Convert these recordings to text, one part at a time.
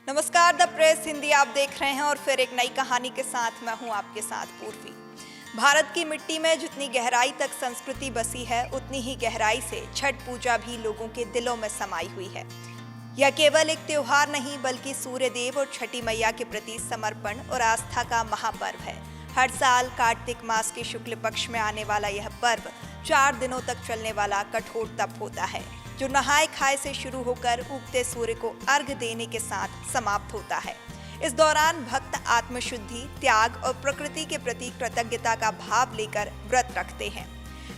नमस्कार, the press Hindi आप देख रहे हैं और फिर एक नई कहानी के साथ मैं हूं आपके साथ पूर्वी। भारत की मिट्टी में जितनी गहराई तक संस्कृति बसी है, उतनी ही गहराई से छठ पूजा भी लोगों के दिलों में समाई हुई है। यह केवल एक त्योहार नहीं बल्कि सूर्य देव और छठी मैया के प्रति समर्पण और आस्था का महापर्व है। हर साल कार्तिक मास के शुक्ल पक्ष में आने वाला यह पर्व 4 दिनों तक चलने वाला कठोर तप होता है, जो नहाय खाए से शुरू होकर उगते सूर्य को अर्घ्य देने के साथ समाप्त होता है। इस दौरान भक्त आत्मशुद्धि, त्याग और प्रकृति के प्रति कृतज्ञता का भाव लेकर व्रत रखते हैं।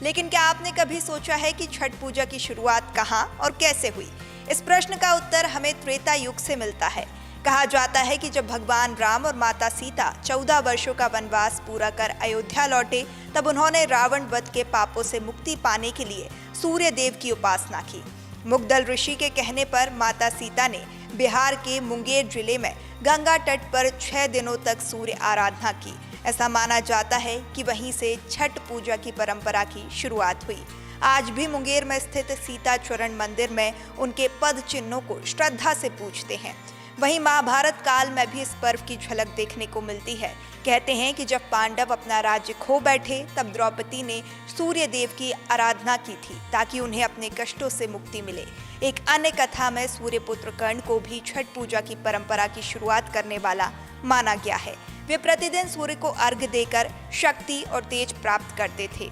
लेकिन क्या आपने कभी सोचा है कि छठ पूजा की शुरुआत कहाँ और कैसे हुई? इस प्रश्न का उत्तर हमें त्रेता युग से मिलता है। कहा जाता है कि जब भगवान राम और माता सीता 14 वर्षों का वनवास पूरा कर अयोध्या लौटे, तब उन्होंने रावण वध के पापों से मुक्ति पाने के लिए सूर्य देव की उपासना की। मुग्दल ऋषि के कहने पर माता सीता ने बिहार के मुंगेर जिले में गंगा तट पर 6 दिनों तक सूर्य आराधना की। ऐसा माना जाता है कि वहीं से छठ पूजा की परंपरा की शुरुआत हुई। आज भी मुंगेर में स्थित सीता चरण मंदिर में उनके पद चिन्हों को श्रद्धा से पूजते हैं। वहीं महाभारत काल में भी इस पर्व की झलक देखने को मिलती है। कहते हैं कि जब पांडव अपना राज्य खो बैठे, तब द्रौपदी ने सूर्य देव की आराधना की थी ताकि उन्हें अपने कष्टों से मुक्ति मिले। एक अन्य कथा में सूर्यपुत्र कर्ण को भी छठ पूजा की परंपरा की शुरुआत करने वाला माना गया है। वे प्रतिदिन सूर्य को अर्घ्य देकर शक्ति और तेज प्राप्त करते थे।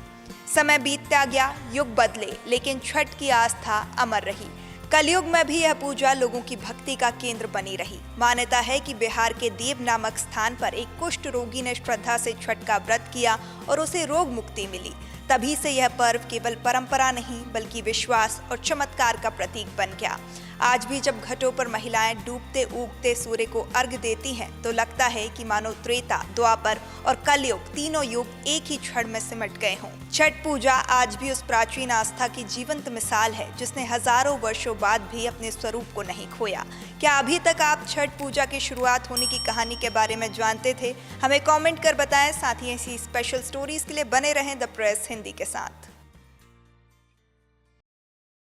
समय बीतता गया, युग बदले, लेकिन छठ की आस्था अमर रही। कलयुग में भी यह पूजा लोगों की भक्ति का केंद्र बनी रही। मान्यता है कि बिहार के देव नामक स्थान पर एक कुष्ठ रोगी ने श्रद्धा से छठ का व्रत किया और उसे रोग मुक्ति मिली। तभी से यह पर्व केवल परंपरा नहीं बल्कि विश्वास और चमत्कार का प्रतीक बन गया। आज भी जब घाटों पर महिलाएं डूबते उगते सूर्य को अर्घ्य देती हैं, तो लगता है कि मानो त्रेता, द्वापर और कलयुग तीनों युग एक ही क्षण में सिमट गए हों। छठ पूजा आज भी उस प्राचीन आस्था की जीवंत मिसाल है जिसने हजारों वर्षों बाद भी अपने स्वरूप को नहीं खोया। क्या अभी तक आप छठ पूजा की शुरुआत होने की कहानी के बारे में जानते थे? हमें कमेंट कर बताएं। साथ ही ऐसी स्पेशल स्टोरीज के लिए बने रहें द प्रेस हिंदी के साथ।